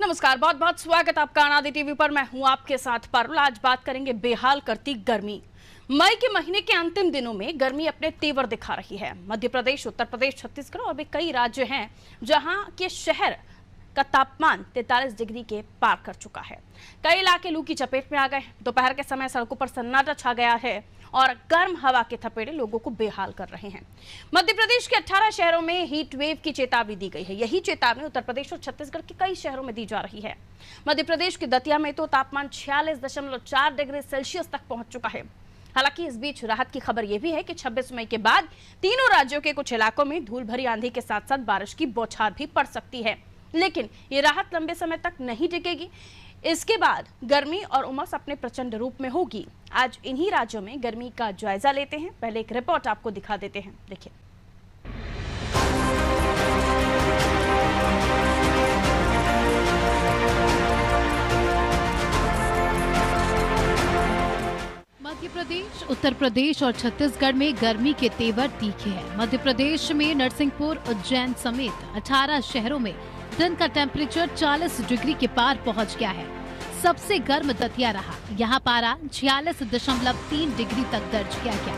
नमस्कार, बहुत बहुत स्वागत आपका अनादि टीवी पर। मैं हूं आपके साथ पारुल। आज बात करेंगे बेहाल करती गर्मी। मई के महीने के अंतिम दिनों में गर्मी अपने तेवर दिखा रही है। मध्य प्रदेश, उत्तर प्रदेश, छत्तीसगढ़ और भी कई राज्य हैं जहां के शहर का तापमान 43 डिग्री के पार कर चुका है। कई इलाके लू की चपेट में आ गए। दोपहर के समय सड़कों पर सन्नाटा छा गया है और गर्म हवा के थपेड़े लोगों को बेहाल कर रहे हैं। मध्य प्रदेश के 18 शहरों में हीट वेव की चेतावनी दी गई है। यही चेतावनी उत्तर प्रदेश और छत्तीसगढ़ के कई शहरों में दी जा रही है। मध्य प्रदेश के दतिया में तो तापमान 46.4 डिग्री सेल्सियस तक पहुंच चुका है। हालांकि इस बीच राहत की खबर यह भी है कि 26 मई के बाद तीनों राज्यों के कुछ इलाकों में धूल भरी आंधी के साथ साथ बारिश की बौछार भी पड़ सकती है। लेकिन ये राहत लंबे समय तक नहीं टिकेगी। इसके बाद गर्मी और उमस अपने प्रचंड रूप में होगी। आज इन्हीं राज्यों में गर्मी का जायजा लेते हैं। पहले एक रिपोर्ट आपको दिखा देते हैं, देखिए। मध्य प्रदेश, उत्तर प्रदेश और छत्तीसगढ़ में गर्मी के तेवर तीखे हैं। मध्य प्रदेश में नरसिंहपुर, उज्जैन समेत 18 शहरों में दिन का टेम्परेचर 40 डिग्री के पार पहुंच गया है। सबसे गर्म दतिया रहा। यहाँ पारा 46.3 डिग्री तक दर्ज किया गया।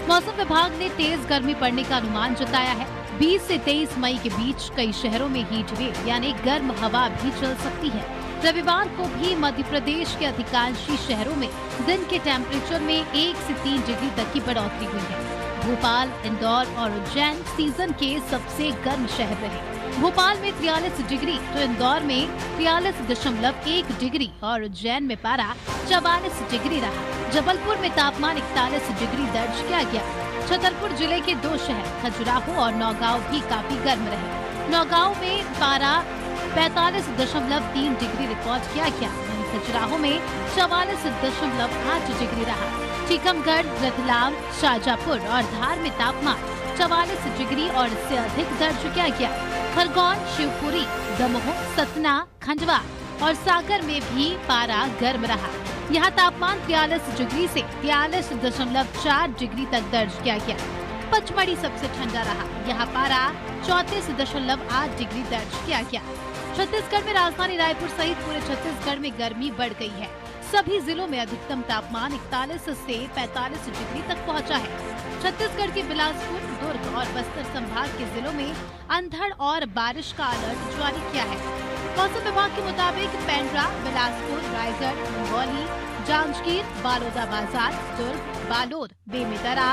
मौसम विभाग ने तेज गर्मी पड़ने का अनुमान जताया है। 20 से 23 मई के बीच कई शहरों में हीट वेव यानी गर्म हवा भी चल सकती है। रविवार को भी मध्य प्रदेश के अधिकांशी शहरों में दिन के टेम्परेचर में 1 से 3 डिग्री तक की बढ़ोतरी हुई है। भोपाल, इंदौर और उज्जैन सीजन के सबसे गर्म शहर रहे। भोपाल में 43 डिग्री तो इंदौर में 43.1 डिग्री और उज्जैन में पारा 44 डिग्री रहा। जबलपुर में तापमान 41 डिग्री दर्ज किया गया। छतरपुर जिले के 2 शहर खजुराहो और नौगांव भी काफी गर्म रहे। नौगांव में पारा 45.3 डिग्री रिकॉर्ड किया गया। वहीं खजुराहो में 44.8 डिग्री रहा। टीकमगढ़, रतलाम, शाजापुर और धार में तापमान 44 डिग्री और इससे अधिक दर्ज किया गया। खरगोन, शिवपुरी, दमोह, सतना, खंडवा और सागर में भी पारा गर्म रहा। यहाँ तापमान 43 डिग्री से 43.4 डिग्री तक दर्ज किया गया। पचमढ़ी सबसे ठंडा रहा। यहाँ पारा 34.8 डिग्री दर्ज किया गया। छत्तीसगढ़ में राजधानी रायपुर सहित पूरे छत्तीसगढ़ में गर्मी बढ़ गई है। सभी जिलों में अधिकतम तापमान 41 से 45 डिग्री तक पहुंचा है। छत्तीसगढ़ के बिलासपुर, दुर्ग और बस्तर संभाग के जिलों में अंधड़ और बारिश का अलर्ट जारी किया है। मौसम विभाग के मुताबिक पेंड्रा, बिलासपुर, रायगढ़, मंगौली, जांजगीर, बालोदाबाजार, दुर्ग, बालोद, बेमेतरा,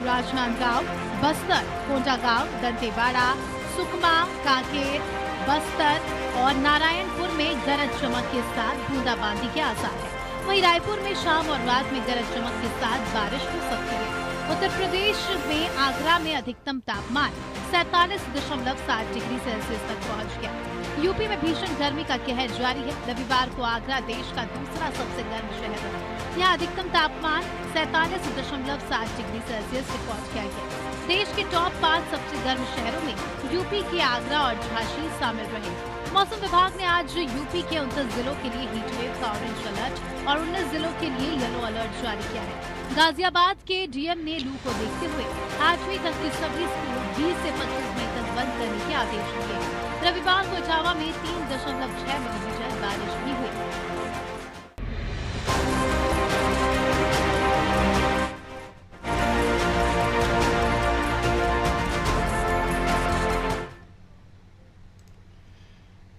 राजनांदगांव, बस्तर, कोंडागांव, दंतेवाड़ा, सुकमा, कांकेर, बस्तर और नारायणपुर में गरज चमक के साथ बूंदाबांदी के आसार है। वहीं रायपुर में शाम और रात में गरज चमक के साथ बारिश हो सकती है। उत्तर प्रदेश में आगरा में अधिकतम तापमान 47.7 डिग्री सेल्सियस तक पहुंच गया। यूपी में भीषण गर्मी का कहर जारी है। रविवार को आगरा देश का दूसरा सबसे गर्म शहर रहा। यहाँ अधिकतम तापमान 47.7 डिग्री सेल्सियस रिकॉर्ड किया गया। देश के टॉप 5 सबसे गर्म शहरों में यूपी के आगरा और झांसी शामिल रहे। मौसम विभाग ने आज यूपी के 29 जिलों के लिए हीट वेव का ऑरेंज अलर्ट और 19 जिलों के लिए येलो अलर्ट जारी किया है। गाजियाबाद के डीएम ने लू को देखते हुए 8वीं तक के सभी स्कूल 20 से 25 मई तक बंद करने के आदेश दिए। रविवार को इटावा में 3.6 मिलीमीटर बारिश भी हुई।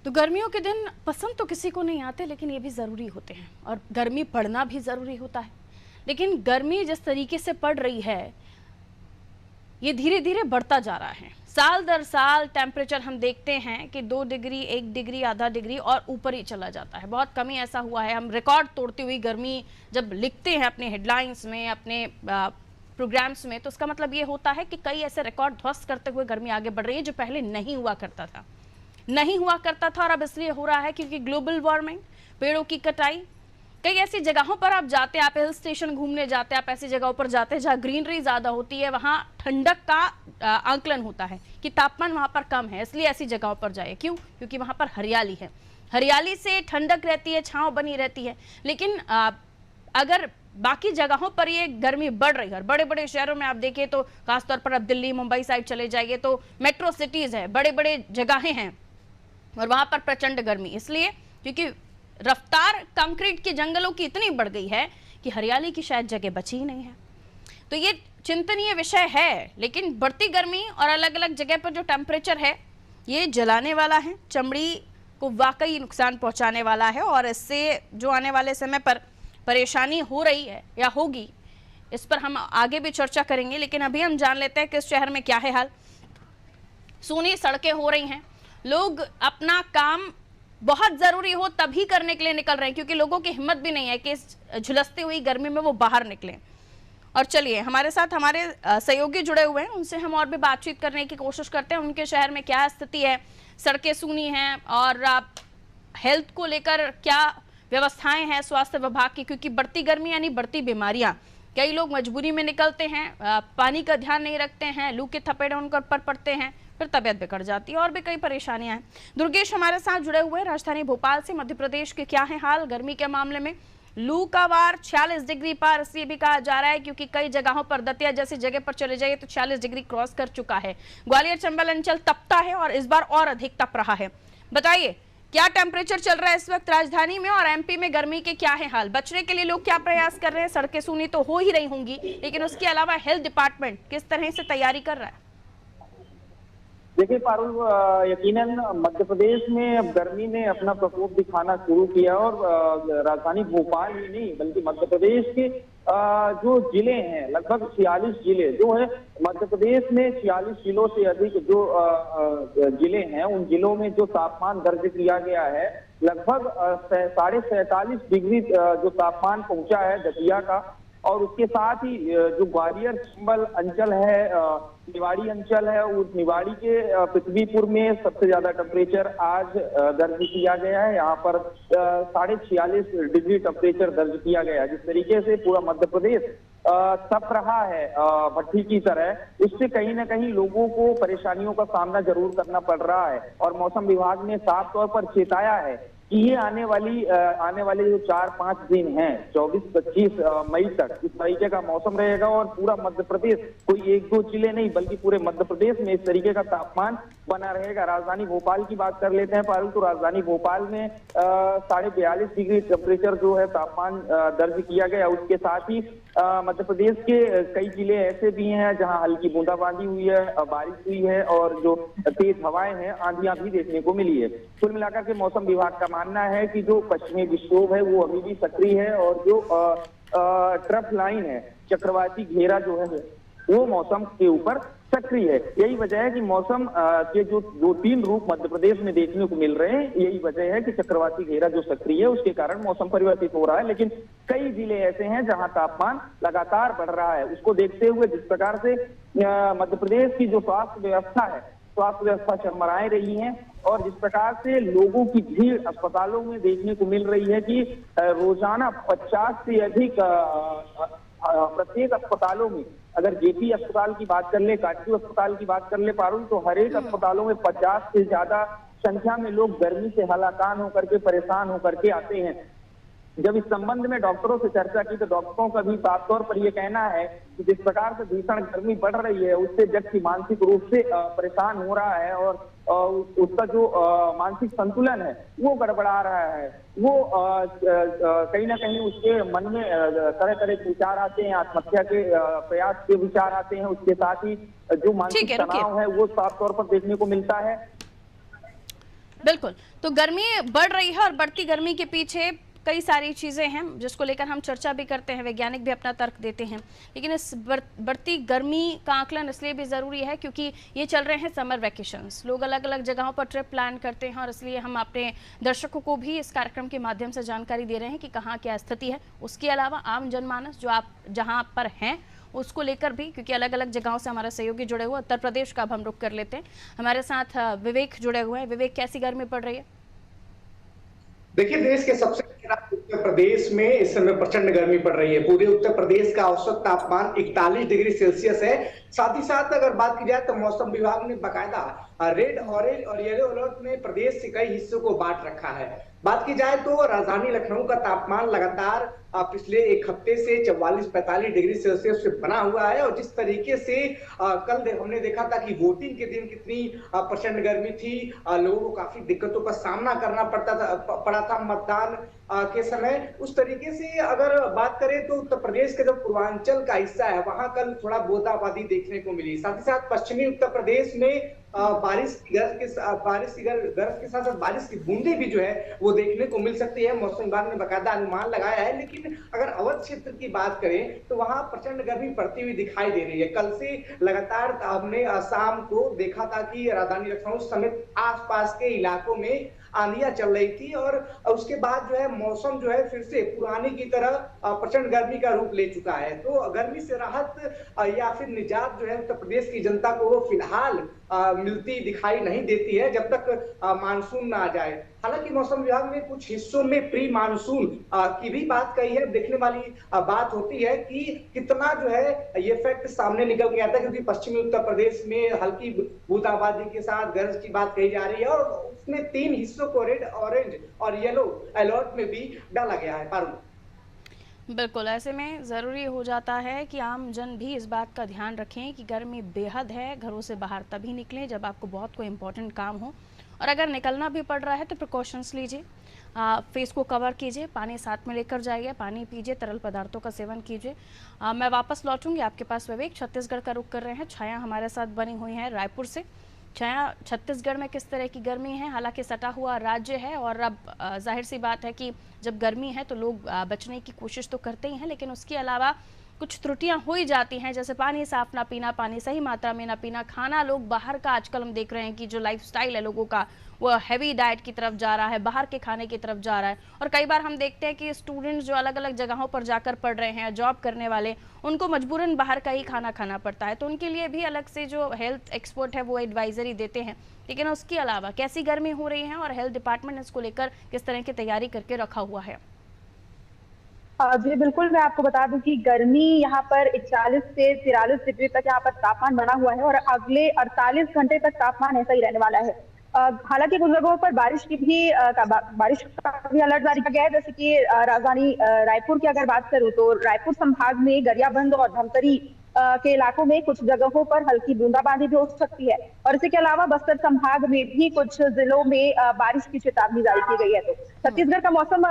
तो गर्मियों के दिन पसंद तो किसी को नहीं आते, लेकिन ये भी ज़रूरी होते हैं और गर्मी पड़ना भी ज़रूरी होता है। लेकिन गर्मी जिस तरीके से पड़ रही है, ये धीरे धीरे बढ़ता जा रहा है। साल दर साल टेम्परेचर हम देखते हैं कि 2 डिग्री, 1 डिग्री, आधा डिग्री और ऊपर ही चला जाता है। बहुत कम ही ऐसा हुआ है। हम रिकॉर्ड तोड़ती हुई गर्मी जब लिखते हैं अपने हेडलाइंस में, अपने प्रोग्राम्स में, तो उसका मतलब ये होता है कि कई ऐसे रिकॉर्ड ध्वस्त करते हुए गर्मी आगे बढ़ रही है जो पहले नहीं हुआ करता था। और अब इसलिए हो रहा है क्योंकि ग्लोबल वार्मिंग, पेड़ों की कटाई, कई ऐसी जगहों पर आप जाते हैं, आप हिल स्टेशन घूमने जाते हैं, आप ऐसी जगहों पर जाते हैं जहाँ ग्रीनरी ज़्यादा होती है, वहाँ ठंडक का आंकलन होता है कि तापमान वहाँ पर कम है, इसलिए ऐसी जगहों पर जाए। क्यों? क्योंकि वहाँ पर हरियाली है। हरियाली से ठंडक रहती है, छांव बनी रहती है। लेकिन अगर बाकी जगहों पर ये गर्मी बढ़ रही है और बड़े बड़े शहरों में आप देखें तो खासतौर पर अब दिल्ली, मुंबई साइड चले जाइए तो मेट्रो सिटीज़ है, बड़े बड़े जगहें हैं और वहाँ पर प्रचंड गर्मी, इसलिए क्योंकि रफ्तार कंक्रीट के जंगलों की इतनी बढ़ गई है कि हरियाली की शायद जगह बची ही नहीं है। तो ये चिंतनीय विषय है, लेकिन बढ़ती गर्मी और अलग अलग जगह पर जो टेम्परेचर है ये जलाने वाला है, चमड़ी को वाकई नुकसान पहुंचाने वाला है और इससे जो आने वाले समय पर परेशानी हो रही है या होगी, इस पर हम आगे भी चर्चा करेंगे। लेकिन अभी हम जान लेते हैं कि इस शहर में क्या है हाल। सूनी सड़कें हो रही हैं, लोग अपना काम बहुत जरूरी हो तभी करने के लिए निकल रहे हैं, क्योंकि लोगों की हिम्मत भी नहीं है कि इस झुलसती हुई गर्मी में वो बाहर निकलें। और चलिए हमारे साथ हमारे सहयोगी जुड़े हुए हैं, उनसे हम और भी बातचीत करने की कोशिश करते हैं। उनके शहर में क्या स्थिति है, सड़कें सूनी हैं और हेल्थ को लेकर क्या व्यवस्थाएं हैं स्वास्थ्य विभाग की, क्योंकि बढ़ती गर्मी यानी बढ़ती बीमारियां। कई लोग मजबूरी में निकलते हैं, पानी का ध्यान नहीं रखते हैं, लू के थपेड़े उनके ऊपर पड़ते हैं, फिर तबियत बिगड़ जाती है और भी कई परेशानियां हैं। दुर्गेश हमारे साथ जुड़े हुए हैं राजधानी भोपाल से। मध्य प्रदेश के क्या है हाल गर्मी के मामले में? लू का वार 46 डिग्री पार इसलिए भी कहा जा रहा है क्योंकि कई जगहों पर दतिया जैसी जगह पर चले जाइए तो 46 डिग्री क्रॉस कर चुका है। ग्वालियर चंबल अंचल तपता है और इस बार और अधिक तप रहा है। बताइए क्या टेम्परेचर चल रहा है इस वक्त राजधानी में और एमपी में गर्मी के क्या है हाल? बचने के लिए लोग क्या प्रयास कर रहे हैं? सड़कें सूनी तो हो ही रही होंगी, लेकिन उसके अलावा हेल्थ डिपार्टमेंट किस तरह से तैयारी कर रहा है? देखिए पारुल, यकीनन मध्य प्रदेश में अब गर्मी ने अपना प्रकोप दिखाना शुरू किया और राजधानी भोपाल ही नहीं बल्कि मध्य प्रदेश के जो जिले हैं, लगभग 46 जिले जो है मध्य प्रदेश में, 46 जिलों से अधिक जो जिले हैं, उन जिलों में जो तापमान दर्ज किया गया है लगभग 47.5 डिग्री जो तापमान पहुंचा है दतिया का। और उसके साथ ही जो ग्वालियर चंबल अंचल है, निवाड़ी अंचल है, उस निवाड़ी के पृथ्वीपुर में सबसे ज्यादा टेम्परेचर आज दर्ज किया गया है। यहाँ पर 46.5 डिग्री टेम्परेचर दर्ज किया गया है। जिस तरीके से पूरा मध्य प्रदेश तप रहा है भट्टी की तरह, उससे कहीं ना कहीं लोगों को परेशानियों का सामना जरूर करना पड़ रहा है। और मौसम विभाग ने साफ तौर पर चेताया है कि ये आने वाले जो 4-5 दिन हैं, 24-25 मई तक इस तरीके का मौसम रहेगा और पूरा मध्य प्रदेश, कोई 1-2 जिले नहीं बल्कि पूरे मध्य प्रदेश में इस तरीके का तापमान बना रहेगा। राजधानी भोपाल की बात कर लेते हैं पारुल, तो राजधानी भोपाल में 42.5 डिग्री टेम्परेचर जो है तापमान दर्ज किया गया। उसके साथ ही मध्य प्रदेश के कई जिले ऐसे भी हैं जहां हल्की बूंदाबांदी हुई है, बारिश हुई है और जो तेज हवाएं हैं, आंधियां भी देखने को मिली है। कुल मिलाकर के मौसम विभाग का मानना है कि जो पश्चिमी विक्षोभ है वो अभी भी सक्रिय है और जो ट्रफ लाइन है, चक्रवाती घेरा जो है वो मौसम के ऊपर सक्रिय है। यही वजह है कि मौसम के जो 2-3 रूप मध्य प्रदेश में देखने को मिल रहे हैं, यही वजह है कि चक्रवाती घेरा जो सक्रिय है उसके कारण मौसम परिवर्तित हो रहा है। लेकिन कई जिले ऐसे हैं जहां तापमान लगातार बढ़ रहा है। उसको देखते हुए जिस प्रकार से मध्य प्रदेश की जो स्वास्थ्य व्यवस्था चरमराए रही है और जिस प्रकार से लोगों की भीड़ अस्पतालों में देखने को मिल रही है कि रोजाना 50 से अधिक प्रत्येक अस्पतालों में, अगर जेपी अस्पताल की बात कर ले, काटू अस्पताल की बात कर ले पारुल, तो हर एक अस्पतालों में 50 से ज्यादा संख्या में लोग गर्मी से हलाकान होकर के, परेशान होकर के आते हैं। जब इस संबंध में डॉक्टरों से चर्चा की तो डॉक्टरों का भी साफ तौर पर यह कहना है कि जिस प्रकार से भीषण गर्मी बढ़ रही है उससे व्यक्ति मानसिक रूप से परेशान हो रहा है और उसका जो मानसिक संतुलन है वो गड़बड़ा रहा है। वो कहीं ना कहीं उसके मन में तरह तरह के विचार आते हैं, आत्महत्या के प्रयास के विचार आते हैं। उसके साथ ही जो मानसिक तनाव है वो साफ तौर पर देखने को मिलता है। बिल्कुल, तो गर्मी बढ़ रही है और बढ़ती गर्मी के पीछे कई सारी चीज़ें हैं जिसको लेकर हम चर्चा भी करते हैं, वैज्ञानिक भी अपना तर्क देते हैं। लेकिन इस बढ़ती गर्मी का आकलन इसलिए भी ज़रूरी है क्योंकि ये चल रहे हैं समर वैकेशंस, लोग अलग अलग जगहों पर ट्रिप प्लान करते हैं और इसलिए हम अपने दर्शकों को भी इस कार्यक्रम के माध्यम से जानकारी दे रहे हैं कि कहाँ क्या स्थिति है। उसके अलावा आम जनमानस जो आप जहाँ पर हैं उसको लेकर भी, क्योंकि अलग अलग जगहों से हमारा सहयोगी जुड़े हुए, उत्तर प्रदेश का अब हम रुख कर लेते हैं। हमारे साथ विवेक जुड़े हुए हैं। विवेक, कैसी गर्मी पड़ रही है? देखिए, देश के सबसे उत्तर प्रदेश में इस समय प्रचंड गर्मी पड़ रही है। पूरे उत्तर प्रदेश का औसत तापमान 41 डिग्री सेल्सियस है। साथ ही साथ अगर बात की जाए तो मौसम विभाग ने बाकायदा रेड, ऑरेंज और येलो अलर्ट में प्रदेश के कई हिस्सों को बांट रखा है। बात की जाए तो राजधानी लखनऊ का तापमान लगातार पिछले एक हफ्ते से 44-45 डिग्री सेल्सियस से बना हुआ है। और जिस तरीके से कल हमने देखा था कि वोटिंग के दिन कितनी प्रचंड गर्मी थी, लोगों को काफी दिक्कतों का सामना करना पड़ा था मतदान के समय। उस तरीके से अगर बात करें तो उत्तर प्रदेश के जो पूर्वांचल का हिस्सा है वहां कल थोड़ा बूंदाबांदी देखने को मिली। साथ ही साथ पश्चिमी उत्तर प्रदेश में बारिश की गरज के साथ साथ बारिश की बूंदे भी जो है वो देखने को मिल सकती है। मौसम विभाग ने बाकायदा अनुमान लगाया है। लेकिन अगर अवध क्षेत्र की बात करें तो वहां प्रचंड गर्मी पड़ती हुई दिखाई दे रही है। कल से लगातार हमने शाम को देखा था कि राजधानी लखनऊ समेत आसपास के इलाकों में आंधियां चल रही थी और उसके बाद जो है मौसम जो है फिर से पुरानी की तरह प्रचंड गर्मी का रूप ले चुका है। तो गर्मी से राहत या फिर निजात जो है उत्तर प्रदेश की जनता को वो फिलहाल मिलती दिखाई नहीं देती है जब तक मानसून ना आ जाए। हालांकि मौसम विभाग ने कुछ हिस्सों में प्री मानसून की भी बात कही है। देखने वाली बात होती है कि कितना जो है ये फैक्ट सामने निकल के आता है, क्योंकि पश्चिमी उत्तर प्रदेश में हल्की बूंदाबांदी के साथ गरज की बात कही जा रही है और उसमें 3 हिस्सों को रेड, ऑरेंज और येलो अलर्ट में भी डाला गया है। पारुल, बिल्कुल, ऐसे में ज़रूरी हो जाता है कि आम जन भी इस बात का ध्यान रखें कि गर्मी बेहद है। घरों से बाहर तभी निकलें जब आपको बहुत कोई इंपॉर्टेंट काम हो, और अगर निकलना भी पड़ रहा है तो प्रिकॉशंस लीजिए, फेस को कवर कीजिए, पानी साथ में लेकर जाइए, पानी पीजिए, तरल पदार्थों का सेवन कीजिए। मैं वापस लौटूंगी आपके पास विवेक। छत्तीसगढ़ का रुख कर रहे हैं, छाया हमारे साथ बनी हुई है रायपुर से। छाया, छत्तीसगढ़ में किस तरह की गर्मी है? हालांकि सटा हुआ राज्य है और अब जाहिर सी बात है कि जब गर्मी है तो लोग बचने की कोशिश तो करते ही हैं, लेकिन उसके अलावा कुछ त्रुटियां हो ही जाती हैं, जैसे पानी साफ ना पीना, पानी सही मात्रा में ना पीना, खाना लोग बाहर का, आजकल हम देख रहे हैं कि जो लाइफस्टाइल है लोगों का वो हैवी डाइट की तरफ जा रहा है, बाहर के खाने की तरफ जा रहा है। और कई बार हम देखते हैं कि स्टूडेंट्स जो अलग अलग जगहों पर जाकर पढ़ रहे हैं, जॉब करने वाले, उनको मजबूरन बाहर का ही खाना खाना पड़ता है, तो उनके लिए भी अलग से जो हेल्थ एक्सपर्ट है वो एडवाइजरी देते हैं। लेकिन उसके अलावा कैसी गर्मी हो रही है और हेल्थ डिपार्टमेंट इसको लेकर किस तरह की तैयारी करके रखा हुआ है? जी बिल्कुल, मैं आपको बता दूं कि गर्मी यहाँ पर 41 से 43 डिग्री तक यहाँ पर तापमान बना हुआ है और अगले 48 घंटे तक तापमान ऐसा ही रहने वाला है। हालांकि कुछ जगहों पर बारिश का भी अलर्ट जारी किया गया है। जैसे कि राजधानी रायपुर की अगर बात करूं तो रायपुर संभाग में गरियाबंद और धमतरी के इलाकों में कुछ जगहों पर हल्की बूंदाबांदी भी हो सकती है। और इसी के अलावा बस्तर संभाग में भी कुछ जिलों में बारिश की चेतावनी जारी की गई है। तो छत्तीसगढ़ का मौसम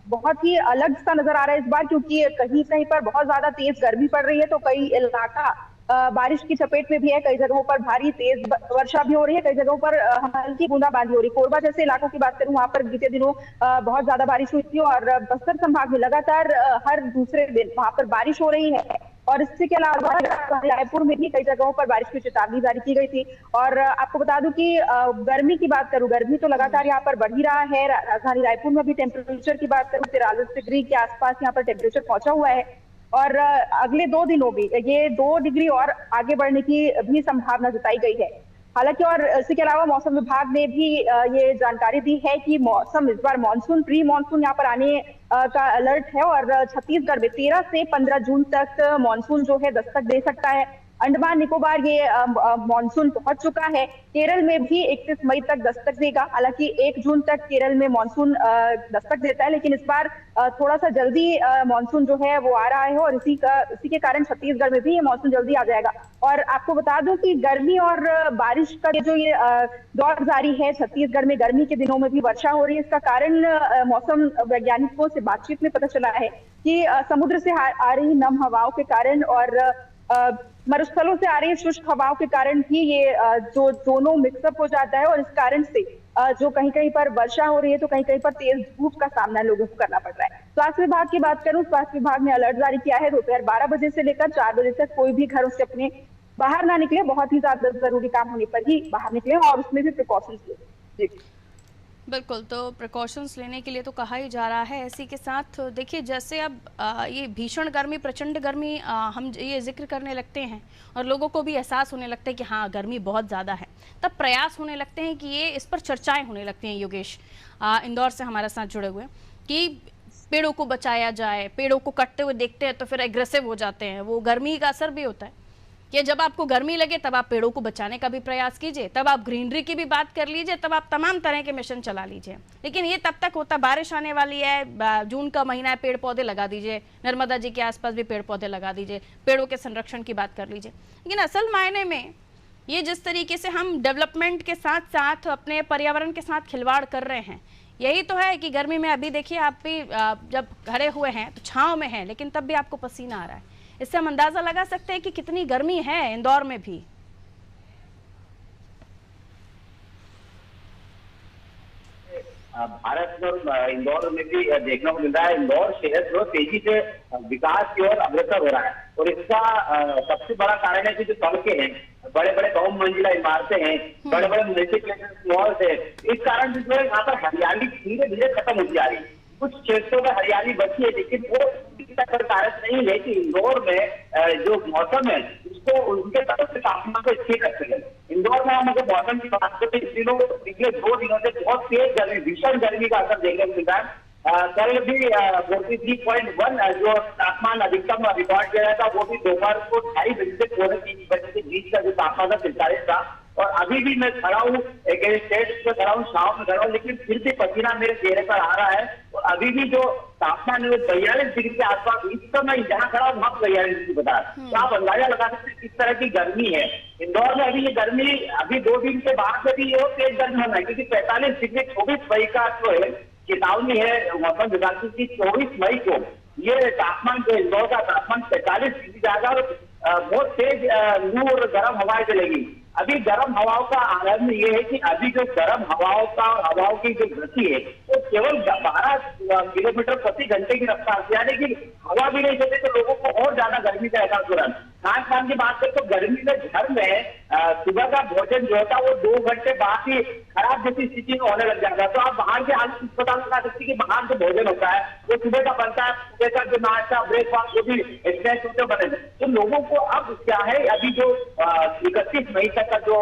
बहुत ही अलग सा नजर आ रहा है इस बार, क्योंकि कहीं कहीं पर बहुत ज्यादा तेज गर्मी पड़ रही है तो कई इलाका बारिश की चपेट में भी है। कई जगहों पर भारी तेज वर्षा भी हो रही है, कई जगहों पर हल्की बूंदाबांदी हो रही है। कोरबा जैसे इलाकों की बात करूं, वहां पर बीते दिनों बहुत ज्यादा बारिश हुई थी और बस्तर संभाग में लगातार हर दूसरे दिन वहां पर बारिश हो रही है। और इसके अलावा रायपुर में भी कई जगहों पर बारिश की चेतावनी जारी की गई थी। और आपको बता दूं कि गर्मी की बात करूं, गर्मी तो लगातार यहाँ पर बढ़ ही रहा है। राजधानी रायपुर में भी टेम्परेचर की बात करूं 43 डिग्री के आसपास यहाँ पर टेम्परेचर पहुंचा हुआ है और अगले 2 दिनों में ये 2 डिग्री और आगे बढ़ने की भी संभावना जताई गई है। हालांकि और इसके अलावा मौसम विभाग ने भी ये जानकारी दी है कि मौसम इस बार मानसून, प्री मानसून यहाँ पर आने का अलर्ट है और छत्तीसगढ़ में 13 से 15 जून तक मानसून जो है दस्तक दे सकता है। अंडमान निकोबार ये मानसून पहुंच चुका है। केरल में भी 31 मई तक दस्तक देगा। हालांकि 1 जून तक केरल में मानसून दस्तक देता है, लेकिन इस बार थोड़ा सा जल्दी मानसून जो है वो आ रहा है और इसी के कारण छत्तीसगढ़ में भी ये मानसून जल्दी आ जाएगा। और आपको बता दूं कि गर्मी और बारिश का जो ये दौर जारी है, छत्तीसगढ़ में गर्मी के दिनों में भी वर्षा हो रही है। इसका कारण मौसम वैज्ञानिकों से बातचीत में पता चला है कि समुद्र से आ रही नम हवाओं के कारण और मरुस्थलों से आ रही शुष्क हवाओं के कारण भी ये जो दोनों मिक्सअप हो जाता है और इस कारण से जो कहीं कहीं पर वर्षा हो रही है तो कहीं कहीं पर तेज धूप का सामना लोगों को करना पड़ रहा है। स्वास्थ्य विभाग की बात करूं, स्वास्थ्य विभाग ने अलर्ट जारी किया है। दोपहर 12 बजे से लेकर 4 बजे तक कोई भी घरों से अपने बाहर ना निकले, बहुत ही ज्यादा जरूरी काम होने पर ही बाहर निकले और उसमें भी प्रिकॉशंस लें। जी बिल्कुल, तो प्रिकॉशंस लेने के लिए तो कहा ही जा रहा है। इसी के साथ देखिए, जैसे अब ये भीषण गर्मी, प्रचंड गर्मी हम ये जिक्र करने लगते हैं और लोगों को भी एहसास होने लगता है कि हाँ गर्मी बहुत ज़्यादा है, तब प्रयास होने लगते हैं कि ये इस पर चर्चाएं होने लगती हैं। योगेश इंदौर से हमारे साथ जुड़े हुए कि पेड़ों को बचाया जाए, पेड़ों को कटते हुए देखते हैं तो फिर एग्रेसिव हो जाते हैं, वो गर्मी का असर भी होता है। कि जब आपको गर्मी लगे तब आप पेड़ों को बचाने का भी प्रयास कीजिए, तब आप ग्रीनरी की भी बात कर लीजिए, तब आप तमाम तरह के मिशन चला लीजिए। लेकिन ये तब तक होता, बारिश आने वाली है, जून का महीना है, पेड़ पौधे लगा दीजिए, नर्मदा जी के आसपास भी पेड़ पौधे लगा दीजिए, पेड़ों के संरक्षण की बात कर लीजिए। लेकिन असल मायने में ये जिस तरीके से हम डेवलपमेंट के साथ साथ अपने पर्यावरण के साथ खिलवाड़ कर रहे हैं, यही तो है कि गर्मी में अभी देखिए आप भी जब खड़े हुए हैं तो छांव में हैं, लेकिन तब भी आपको पसीना आ रहा है। इससे हम अंदाजा लगा सकते हैं कि कितनी गर्मी है इंदौर में भी। भारत और इंदौर में भी देखने को मिल रहा है। इंदौर शहर जो तेजी से विकास की ओर अग्रसर हो रहा है और इसका सबसे बड़ा कारण है कि जो सड़कें हैं, बड़े बड़े बहुमंजिला इमारतें हैं, बड़े बड़े म्यूनिसिपल मॉल्स है, इस कारण से जो है यहाँ पर हरियाली धीरे धीरे खत्म होती जा रही है। कुछ क्षेत्रों में हरियाली बची है, लेकिन वो कारण नहीं है कि इंदौर में जो मौसम है उसको उनके तरफ से तापमान को स्थिर रख सके। इंदौर में हम अगर मौसम की बात करें, पिछले 2 दिनों से बहुत तेज गर्मी, भीषण गर्मी का असर देखने को मिल रहा है। कल भी 43.1 जो तापमान अधिकतम रिकॉर्ड किया गया था, वो भी दोपहर को 2:30 बजे से 3 बजे के बीच का जो तापमान था 43 था। और अभी भी मैं खड़ा हूँ, एक स्टेट पे खड़ा हूँ, शाम में खड़ा हूँ, लेकिन फिर भी पसीना मेरे चेहरे पर आ रहा है। और अभी भी जो तापमान है 42 डिग्री के आसपास, इस समय जहाँ खड़ा हूँ वहाँ 42 डिग्री बता रहा है। तो आप अंदाजा लगा सकते हैं किस तरह की गर्मी है इंदौर में। अभी ये गर्मी अभी 2 दिन के बाद में भी ये तेज गर्मी होना है, क्योंकि 45 डिग्री 24 मई का जो है चेतावनी है मौसम विभाग की। 24 मई को ये तापमान जो इंदौर का तापमान 45 डिग्री जाएगा और बहुत तेज लू और गर्म हवाएं चलेगी। अभी गर्म हवाओं का आनंद ये है कि अभी जो गर्म हवाओं का और हवाओं की जो गति है वो केवल 12 किलोमीटर प्रति घंटे की रफ्तार से, यानी कि हवा भी नहीं चलती तो लोगों को और ज्यादा गर्मी का एहसास हो रहा है। खान पान की बात करें तो गर्मी में घर में सुबह का भोजन जो होता है वो 2 घंटे बाद ही खराब जैसी स्थिति में होने लग जाता है। तो आप बाहर के हालत पता लगा सकते कि बाहर जो भोजन होता है वो सुबह का बनता है, सुबह का जो नाश्ता ब्रेकफास्ट जो भी स्नैक्स होते बने। तो लोगों को अब क्या है, अभी जो 31 मई तक का जो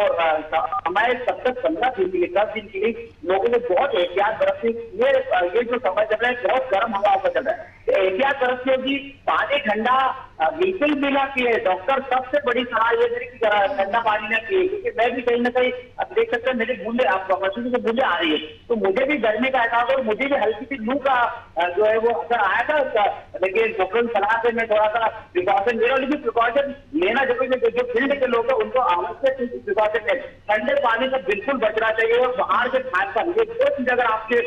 हमारे तब तक 15 दिन के लिए 10 दिन के लिए लोगों को बहुत एहतियात बरतनी। ये जो समय चल रहा है बहुत गर्म हवाओं का चल रहा है, एहतियात बरतनी होगी। पानी ठंडा बिल्कुल भी ना पिए। डॉक्टर सबसे बड़ी सलाह ये है कि ठंडा पानी ना पिए, क्योंकि मैं भी कहीं ना कहीं अब देख सकते हैं मेरे बूंदे मशीन से बूंदे आ रही है, तो मुझे भी गर्मी का एहसास और मुझे भी हल्की सी लू का जो है वो असर आया था। लेकिन डॉक्टर सलाह से मैं थोड़ा सा प्रिकॉशन ले रहा हूँ, लेकिन प्रिकॉशन लेना जरूरी है। जो फील्ड के लोग हैं उनको आवश्यक प्रिकॉशन है। ठंडे पानी से बिल्कुल बचना चाहिए और बाहर के खान पान, ये 2 चीज अगर आपने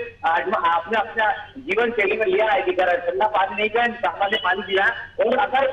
अपना जीवन शैली में लिया है कि ठंडा पानी नहीं पिया, सामान्य पानी पिया है, और अगर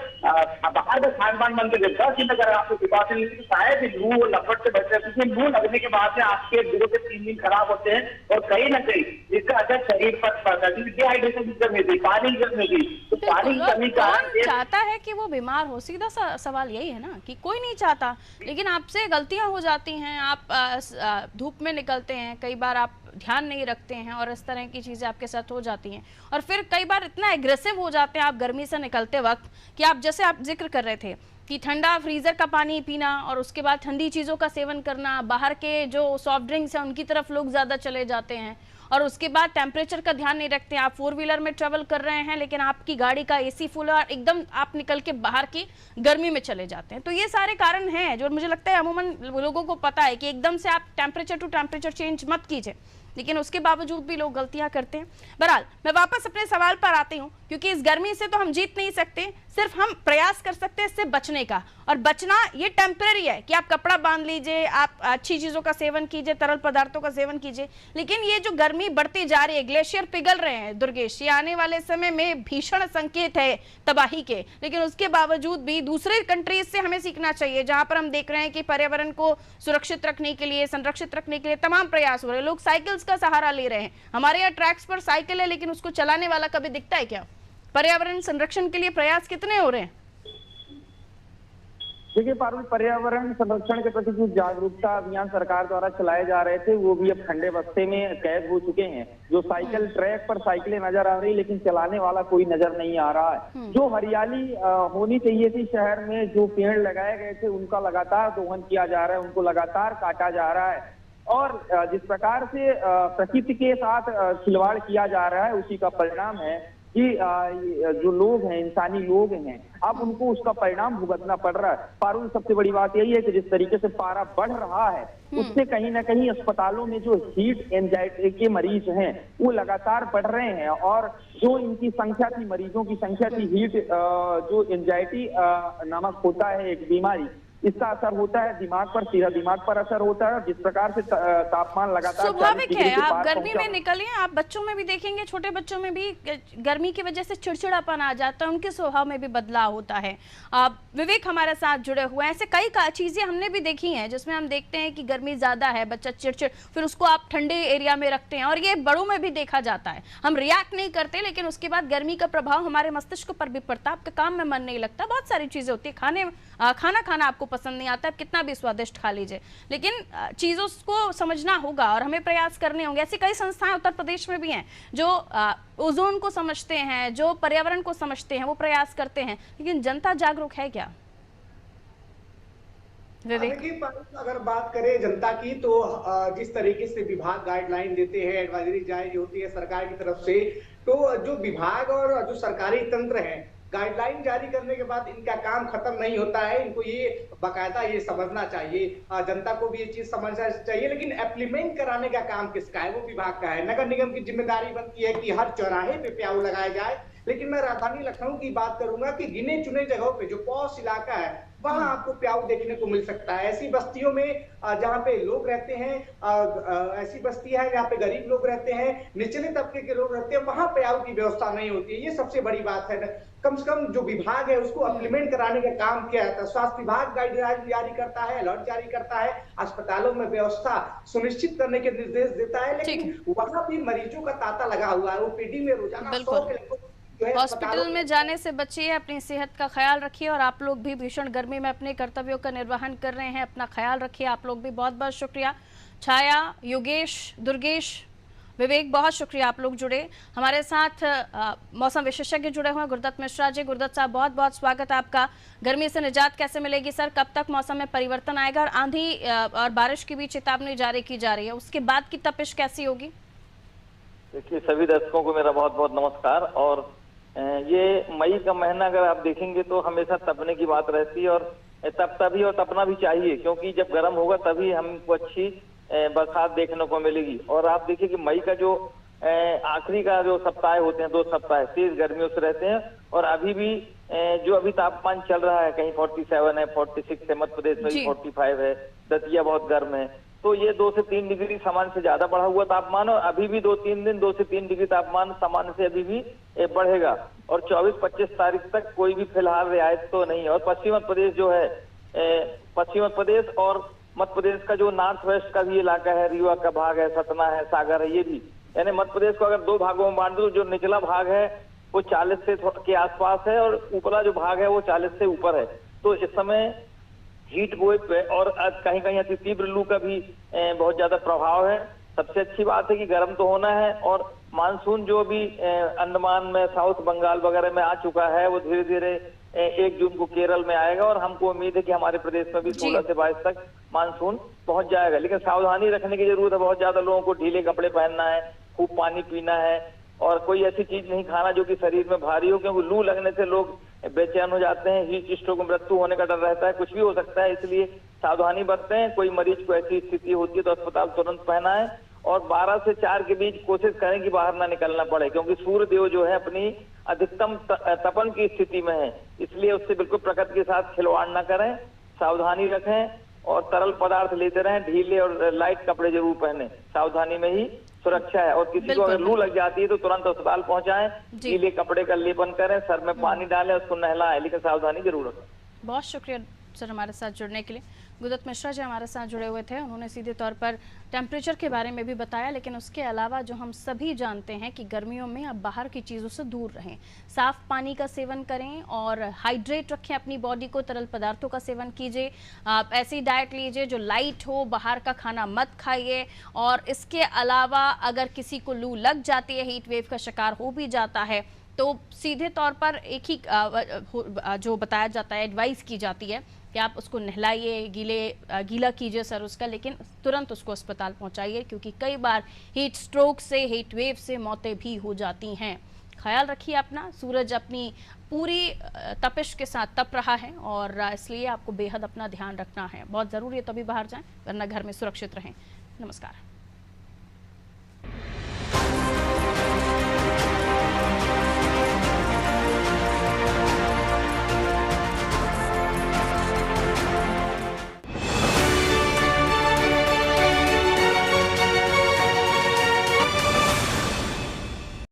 बाहर का खान पान बंद कर 10 दिन अगर आपको प्रिकॉशन ली तो शायद लू और लपट से बच रहे, क्योंकि लू लगने के बाद में आपके 2 से 3 दिन खराब होते हैं और कहीं ना कहीं इसका असर शरीर पर पड़ता है। डिहाइड्रेशन की कमी थी, पानी की कमी थी, तो पानी की कमी का चाहता है कि वो बीमार हो। सीधा सवाल यही है ना कि कोई नहीं चाहता, लेकिन आपसे गलतियां हो जाती हैं। आप धूप में निकलते हैं, कई बार आप ध्यान नहीं रखते हैं और इस तरह की चीज़ें आपके साथ हो जाती हैं। और फिर कई बार इतना एग्रेसिव हो जाते हैं आप गर्मी से निकलते वक्त कि आप, जैसे आप जिक्र कर रहे थे कि ठंडा फ्रीज़र का पानी पीना और उसके बाद ठंडी चीज़ों का सेवन करना, बाहर के जो सॉफ्ट ड्रिंक्स हैं उनकी तरफ लोग ज़्यादा चले जाते हैं, और उसके बाद टेम्परेचर का ध्यान नहीं रखते। आप 4 व्हीलर में ट्रेवल कर रहे हैं लेकिन आपकी गाड़ी का एसी फुल है और एकदम आप निकल के बाहर की गर्मी में चले जाते हैं। तो ये सारे कारण हैं जो मुझे लगता है अमूमन लोगों को पता है कि एकदम से आप टेम्परेचर टू टेम्परेचर चेंज मत कीजिए, लेकिन उसके बावजूद भी लोग गलतियां करते हैं। बहरहाल मैं वापस अपने सवाल पर आती हूं, क्योंकि इस गर्मी से तो हम जीत नहीं सकते, सिर्फ हम प्रयास कर सकते हैं इससे बचने का। और बचना ये टेम्परेरी है कि आप कपड़ा बांध लीजिए, आप अच्छी चीज़ों का सेवन कीजिए, तरल पदार्थों का सेवन कीजिए, लेकिन ये जो गर्मी बढ़ती जा रही है, ग्लेशियर पिघल रहे हैं दुर्गेश, ये आने वाले समय में भीषण संकेत है तबाही के। लेकिन उसके बावजूद भी दूसरे कंट्रीज से हमें सीखना चाहिए, जहां पर हम देख रहे हैं कि पर्यावरण को सुरक्षित रखने के लिए, संरक्षित रखने के लिए तमाम प्रयास हो रहे हैं। लोग साइकिल्स का सहारा ले रहे हैं। हमारे यहाँ ट्रैक्स पर साइकिल है लेकिन उसको चलाने वाला कभी दिखता है क्या? पर्यावरण संरक्षण के लिए प्रयास कितने हो रहे हैं? देखिए पारुल, पर्यावरण संरक्षण के प्रति जो जागरूकता अभियान सरकार द्वारा चलाए जा रहे थे वो भी अब ठंडे बस्ते में कैद हो चुके हैं। जो साइकिल ट्रैक पर साइकिलें नजर आ रही लेकिन चलाने वाला कोई नजर नहीं आ रहा है। जो हरियाली होनी चाहिए थी शहर में, जो पेड़ लगाए गए थे उनका लगातार दोहन किया जा रहा है, उनको लगातार काटा जा रहा है, और जिस प्रकार से प्रकृति के साथ खिलवाड़ किया जा रहा है उसी का परिणाम है कि जो लोग हैं, इंसानी लोग हैं, अब उनको उसका परिणाम भुगतना पड़ रहा है। पारुल, सबसे बड़ी बात यही है कि जिस तरीके से पारा बढ़ रहा है उससे कहीं ना कहीं अस्पतालों में जो हीट एंजाइटी के मरीज हैं वो लगातार बढ़ रहे हैं, और जो इनकी संख्या थी, मरीजों की संख्या थी, हीट जो एंजाइटी नामक होता है एक बीमारी, इसका असर होता है दिमाग पर, सीधा दिमाग पर असर होता है। जिस प्रकार से तापमान लगातार स्वाभाविक है, आप गर्मी में निकलिए, आप बच्चों में भी देखेंगे, छोटे बच्चों में भी गर्मी की वजह से चिड़चिड़ापन आ जाता है, उनके स्वभाव में भी बदलाव होता है। विवेक हमारे साथ जुड़े हुए हैं, ऐसे कई चीजें हमने भी देखी हैं जिसमें हम देखते हैं कि गर्मी ज्यादा है, बच्चा चिड़चिड़, फिर उसको आप ठंडे एरिया में रखते हैं, और ये बड़ों में भी देखा जाता है। हम रिएक्ट नहीं करते, लेकिन उसके बाद गर्मी का प्रभाव हमारे मस्तिष्क पर भी पड़ता है, आपके काम में मन नहीं लगता, बहुत सारी चीजें होती है। खाना खाना आपको पसंद नहीं आता, कितना भी स्वादिष्ट खा लीजिए, लेकिन चीजों को समझना होगा और हमें प्रयास करने होंगे। ऐसी कई संस्थाएं उत्तर प्रदेश में भी हैं जो ओजोन को समझते हैं, जो पर्यावरण को समझते हैं, वो प्रयास करते हैं, लेकिन जनता जागरूक है क्या? देखिए, अगर बात करें जनता की, तो जिस तरीके से विभाग गाइडलाइन देते हैं, एडवाइजरी जारी होती है सरकार की तरफ से, तो जो विभाग और जो सरकारी तंत्र है, गाइडलाइन जारी करने के बाद इनका काम खत्म नहीं होता है। इनको ये बाकायदा ये समझना चाहिए, जनता को भी ये चीज समझना चाहिए, लेकिन इम्प्लीमेंट कराने का काम किसका है? वो विभाग का है। नगर निगम की जिम्मेदारी बनती है कि हर चौराहे पे प्याऊ लगाया जाए, लेकिन मैं राजधानी लखनऊ की बात करूंगा कि गिने चुने जगहों पे जो पॉश इलाका है वहां आपको प्याऊ देखने को मिल सकता है। ऐसी बस्तियों में जहाँ पे लोग रहते हैं, ऐसी बस्ती है जहाँ पे गरीब लोग रहते हैं, निचले तबके के लोग रहते हैं, वहां प्याऊ की व्यवस्था नहीं होती है। ये सबसे बड़ी बात है। कम से कम जो विभाग है उसको इम्प्लीमेंट कराने का काम किया जाता है। स्वास्थ्य विभाग गाइडलाइन जारी करता है, अलर्ट जारी करता है, अस्पतालों में व्यवस्था सुनिश्चित करने के निर्देश देता है, लेकिन वहां भी मरीजों का तांता लगा हुआ है। ओपीडी में रोजाना 100 के लगभग हॉस्पिटल में जाने से बचिए, अपनी सेहत का ख्याल रखिए, और आप लोग भी भीषण गर्मी में अपने कर्तव्यों का निर्वहन कर रहे हैं, अपना ख्याल रखिए। आप लोग भी बहुत बहुत शुक्रिया। छाया, योगेश, दुर्गेश, विवेक, बहुत शुक्रिया आप लोग जुड़े हमारे साथ। मौसम विशेषज्ञ जुड़े हुए हैं गुरुदत्त मिश्रा जी। गुरुदत्त साहब, बहुत बहुत स्वागत है आपका। गर्मी से निजात कैसे मिलेगी सर? कब तक मौसम में परिवर्तन आएगा? और आंधी और बारिश की भी चेतावनी जारी की जा रही है, उसके बाद की तपिश कैसी होगी? देखिए, सभी दर्शकों को मेरा बहुत बहुत नमस्कार। और ये मई का महीना अगर आप देखेंगे तो हमेशा तपने की बात रहती है, और तभी और तपना भी चाहिए, क्योंकि जब गर्म होगा तभी हमको अच्छी बरसात देखने को मिलेगी। और आप देखिए कि मई का जो आखिरी का जो सप्ताह होते हैं, 2 सप्ताह तेज गर्मियों से रहते हैं, और अभी भी जो अभी तापमान चल रहा है, कहीं 47 है, 46 है, मध्य प्रदेश में भी 45 है, दतिया बहुत गर्म है। तो ये 2 से 3 डिग्री सामान्य से ज्यादा बढ़ा हुआ तापमान, और अभी भी 2-3 दिन 2 से 3 डिग्री तापमान सामान्य से अभी भी बढ़ेगा। और 24-25 तारीख तक कोई भी फिलहाल रियायत तो नहीं है। और पश्चिम मध्य प्रदेश जो है, पश्चिम मध्य प्रदेश और मध्य प्रदेश का जो नॉर्थ वेस्ट का भी इलाका है, रीवा का भाग है, सतना है, सागर है, ये भी, यानी मध्य प्रदेश को अगर 2 भागों में बांट दो, जो निचला भाग है वो 40 से के आसपास है, और ऊपरा जो भाग है वो 40 से ऊपर है। तो इस समय हीट वेव पे और कहीं कहीं अति तीव्र लू का भी बहुत ज्यादा प्रभाव है। सबसे अच्छी बात है कि गर्म तो होना है, और मानसून जो भी अंडमान में, साउथ बंगाल वगैरह में आ चुका है, वो धीरे धीरे 1 जून को केरल में आएगा, और हमको उम्मीद है कि हमारे प्रदेश में भी 16 से 22 तक मानसून पहुंच जाएगा। लेकिन सावधानी रखने की जरूरत है। बहुत ज्यादा लोगों को ढीले कपड़े पहनना है, खूब पानी पीना है, और कोई ऐसी चीज नहीं खाना जो कि शरीर में भारी हो, क्योंकि लू लगने से लोग बेचैन हो जाते हैं, हीट स्ट्रोक, मृत्यु होने का डर रहता है, कुछ भी हो सकता है, इसलिए सावधानी बरतें। कोई मरीज को ऐसी स्थिति होती है तो अस्पताल तुरंत पहुंचना है, और 12 से 4 के बीच कोशिश करें कि बाहर ना निकलना पड़े, क्योंकि सूर्य देव जो है अपनी अधिकतम तपन की स्थिति में है, इसलिए उससे बिल्कुल प्रकृति के साथ खिलवाड़ ना करें, सावधानी रखें, और तरल पदार्थ लेते रहें, ढीले और लाइट कपड़े जरूर पहने, सावधानी में ही सुरक्षा है। और किसी को अगर लू लग जाती है तो तुरंत अस्पताल पहुंचाएं, गीले कपड़े का लेपन करें, सर में पानी डालें, उसको नहलाएं, लेकिन सावधानी जरूर रखें। बहुत शुक्रिया सर हमारे साथ जुड़ने के लिए। गुरुदत्त मिश्रा जी हमारे साथ जुड़े हुए थे, उन्होंने सीधे तौर पर टेम्परेचर के बारे में भी बताया, लेकिन उसके अलावा जो हम सभी जानते हैं कि गर्मियों में अब बाहर की चीज़ों से दूर रहें, साफ पानी का सेवन करें, और हाइड्रेट रखें अपनी बॉडी को, तरल पदार्थों का सेवन कीजिए, आप ऐसी डाइट लीजिए जो लाइट हो, बाहर का खाना मत खाइए। और इसके अलावा अगर किसी को लू लग जाती है, हीट वेव का शिकार हो भी जाता है, तो सीधे तौर पर एक ही जो बताया जाता है, एडवाइस की जाती है कि आप उसको नहलाइए, गीला कीजिए सर उसका, लेकिन तुरंत उसको अस्पताल पहुंचाइए, क्योंकि कई बार हीट स्ट्रोक से, हीट वेव से मौतें भी हो जाती हैं। ख्याल रखिए अपना। सूरज अपनी पूरी तपिश के साथ तप रहा है और इसलिए आपको बेहद अपना ध्यान रखना है, बहुत ज़रूरी है, तभी बाहर जाएं, वरना घर में सुरक्षित रहें। नमस्कार।